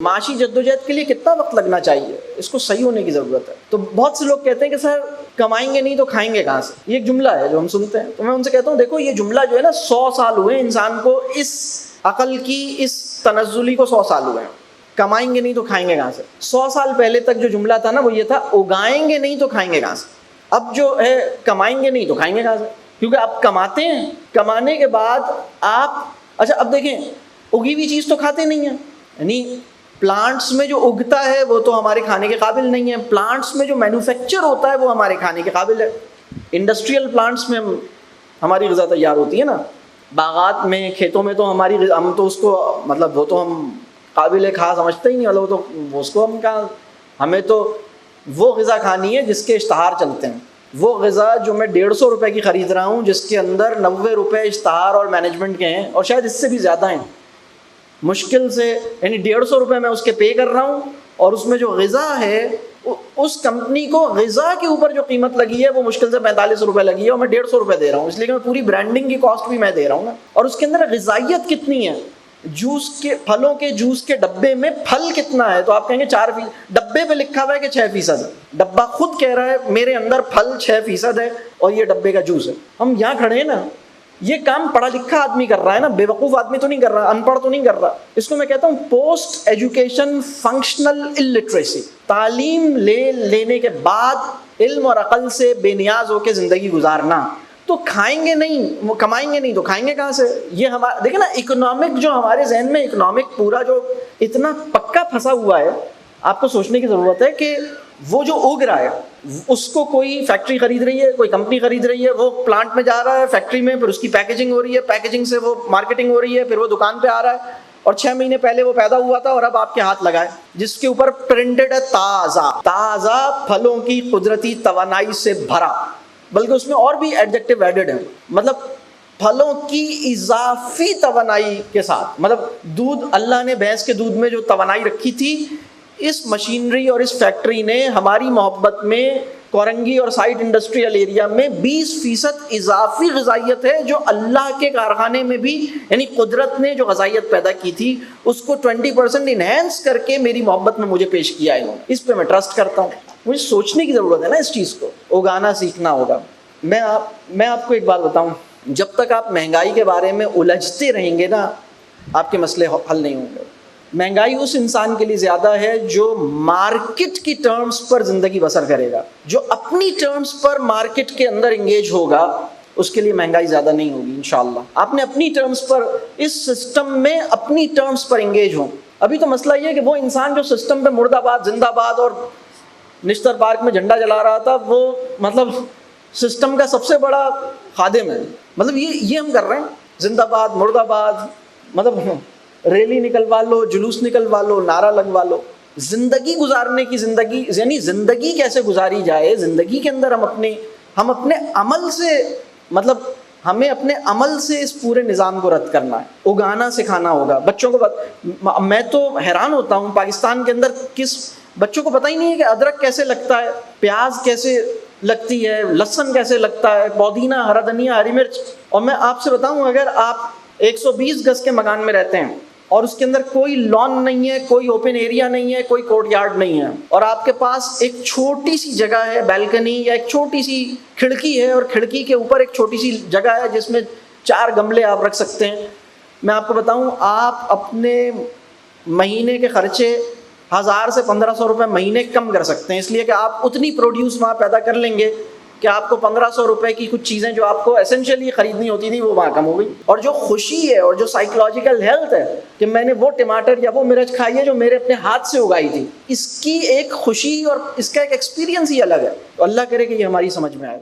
معاشی جدوجہد کے لیے کتنا وقت لگنا چاہیے، اس کو صحیح ہونے کی ضرورت ہے۔ تو بہت سے لوگ کہتے ہیں کہ سر کمائیں گے نہیں تو کھائیں گے کہاں سے، یہ ایک جملہ ہے جو ہم سنتے ہیں۔ تو میں ان سے کہتا ہوں دیکھو یہ جملہ جو ہے نا 100 سال ہوئے انسان کو، اس عقل کی اس تنزلی کو 100 سال ہوئے ہیں۔ کمائیں گے نہیں تو کھائیں گے کہاں سے، 100 سال پہلے تک جو جملہ تھا نا وہ یہ تھا اگائیں گے نہیں تو کھائیں گے کہاں سے۔ اب جو ہے کمائیں گے نہیں تو کھائیں گے کہاں سے، کیونکہ آپ کماتے ہیں، کمانے کے بعد آپ اچھا اب دیکھیں اگی ہوئی چیز تو کھاتے نہیں ہیں، یعنی پلانٹس میں جو اگتا ہے وہ تو ہمارے کھانے کے قابل نہیں ہے، پلانٹس میں جو مینوفیکچر ہوتا ہے وہ ہمارے کھانے کے قابل ہے۔ انڈسٹریل پلانٹس میں ہماری غذا تیار ہوتی ہے نا، باغات میں کھیتوں میں تو ہم تو اس کو مطلب وہ تو ہم قابل کھا سمجھتے ہی نہیں، مطلب وہ تو اس کو ہم کہاں، ہمیں تو وہ غذا کھانی ہے جس کے اشتہار چلتے ہیں، وہ غذا جو میں 150 روپے کی خرید رہا ہوں جس کے اندر 90 روپے اشتہار اور مینجمنٹ کے ہیں، اور شاید اس سے بھی زیادہ ہیں مشکل سے، یعنی 150 روپے میں اس کے پے کر رہا ہوں، اور اس میں جو غذا ہے اس کمپنی کو غذا کے اوپر جو قیمت لگی ہے وہ مشکل سے 45 روپے لگی ہے، اور میں 150 روپے دے رہا ہوں، اس لیے کہ میں پوری برانڈنگ کی کاسٹ بھی میں دے رہا ہوں نا۔ اور اس کے اندر غذائیت کتنی ہے، جوس کے پھلوں کے جوس کے ڈبے میں پھل کتنا ہے، تو آپ کہیں گے 4%، ڈبے پہ لکھا ہوا ہے کہ 6% ہے، ڈبہ خود کہہ رہا ہے میرے اندر پھل 6% ہے اور یہ ڈبے کا جوس ہے۔ ہم یہاں کھڑے ہیں نا، یہ کام پڑھا لکھا آدمی کر رہا ہے نا، بے وقوف آدمی تو نہیں کر رہا، ان پڑھ تو نہیں کر رہا۔ اس کو میں کہتا ہوں پوسٹ ایجوکیشن فنکشنل الٹریسی، تعلیم لینے کے بعد علم اور عقل سے بے نیاز ہو کے زندگی گزارنا۔ تو کھائیں گے نہیں، کمائیں گے نہیں تو کھائیں گے کہاں سے، یہ ہمارا دیکھیں نا اکنامک جو ہمارے ذہن میں اکنامک پورا جو اتنا پکا پھنسا ہوا ہے، آپ کو سوچنے کی ضرورت ہے کہ وہ جو اگ رہا ہے اس کو کوئی فیکٹری خرید رہی ہے، کوئی کمپنی خرید رہی ہے، وہ پلانٹ میں جا رہا ہے، فیکٹری میں، پھر اس کی پیکیجنگ ہو رہی ہے، پیکیجنگ سے وہ مارکیٹنگ ہو رہی ہے، پھر وہ دکان پہ آ رہا ہے، اور 6 مہینے پہلے وہ پیدا ہوا تھا اور اب آپ کے ہاتھ لگا ہے، جس کے اوپر پرنٹڈ ہے تازہ پھلوں کی قدرتی توانائی سے بھرا، بلکہ اس میں اور بھی ایڈجیکٹو ایڈڈ ہے، مطلب پھلوں کی اضافی توانائی کے ساتھ، مطلب دودھ، اللہ نے بھینس کے دودھ میں جو توانائی رکھی تھی، اس مشینری اور اس فیکٹری نے ہماری محبت میں کورنگی اور سائٹ انڈسٹریل ایریا میں 20% اضافی غذائیت ہے، جو اللہ کے کارخانے میں بھی، یعنی قدرت نے جو غذائیت پیدا کی تھی اس کو 20% انہینس کر کے میری محبت میں مجھے پیش کیا ہے، اس پہ میں ٹرسٹ کرتا ہوں۔ مجھے سوچنے کی ضرورت ہے نا، اس چیز کو اگانا سیکھنا ہوگا۔ میں آپ کو ایک بات بتاؤں، جب تک آپ مہنگائی کے بارے میں الجھتے رہیں گے نا، آپ کے مسئلے حل نہیں ہوں گے۔ مہنگائی اس انسان کے لیے زیادہ ہے جو مارکیٹ کی ٹرمز پر زندگی بسر کرے گا، جو اپنی ٹرمز پر مارکیٹ کے اندر انگیج ہوگا، اس کے لیے مہنگائی زیادہ نہیں ہوگی انشاءاللہ۔ آپ نے اپنی ٹرمز پر، اس سسٹم میں اپنی ٹرمز پر انگیج ہوں۔ ابھی تو مسئلہ یہ ہے کہ وہ انسان جو سسٹم پہ مرد آباد زندہ باد اور نشتر پارک میں جھنڈا جلا رہا تھا، وہ مطلب سسٹم کا سب سے بڑا خادم ہے، مطلب یہ ہم کر رہے ہیں، زندہ باد مرد آباد، مطلب ریلی نکلوا لو، جلوس نکلوا لو، نعرہ لگوا لو۔ زندگی گزارنے کی زندگی، یعنی زندگی کیسے گزاری جائے، زندگی کے اندر ہم اپنے عمل سے، مطلب ہمیں اپنے عمل سے اس پورے نظام کو رد کرنا ہے، اگانا سکھانا ہوگا بچوں کو۔ میں تو حیران ہوتا ہوں پاکستان کے اندر بچوں کو پتہ ہی نہیں ہے کہ ادرک کیسے لگتا ہے، پیاز کیسے لگتی ہے، لہسن کیسے لگتا ہے، پودینہ، ہرا دھنیا، ہری مرچ۔ اور میں آپ سے بتاؤں، اگر آپ 120 گز کے مکان میں رہتے ہیں اور اس کے اندر کوئی لان نہیں ہے، کوئی اوپن ایریا نہیں ہے، کوئی کورٹ یارڈ نہیں ہے، اور آپ کے پاس ایک چھوٹی سی جگہ ہے، بالکنی یا ایک چھوٹی سی کھڑکی ہے، اور کھڑکی کے اوپر ایک چھوٹی سی جگہ ہے جس میں 4 گملے آپ رکھ سکتے ہیں، میں آپ کو بتاؤں آپ اپنے مہینے کے خرچے 1000 سے 1500 روپے مہینے کم کر سکتے ہیں، اس لیے کہ آپ اتنی پروڈیوس وہاں پیدا کر لیں گے کہ آپ کو 1500 روپے کی کچھ چیزیں جو آپ کو ایسنشلی خریدنی ہوتی تھی وہ وہاں کم ہو گئی۔ اور جو خوشی ہے اور جو سائیکولوجیکل ہیلتھ ہے کہ میں نے وہ ٹماٹر یا وہ مرچ کھائی ہے جو میرے اپنے ہاتھ سے اگائی تھی، اس کی ایک خوشی اور اس کا ایک ایکسپیرینس ہی الگ ہے۔ تو اللہ کرے کہ یہ ہماری سمجھ میں آئے۔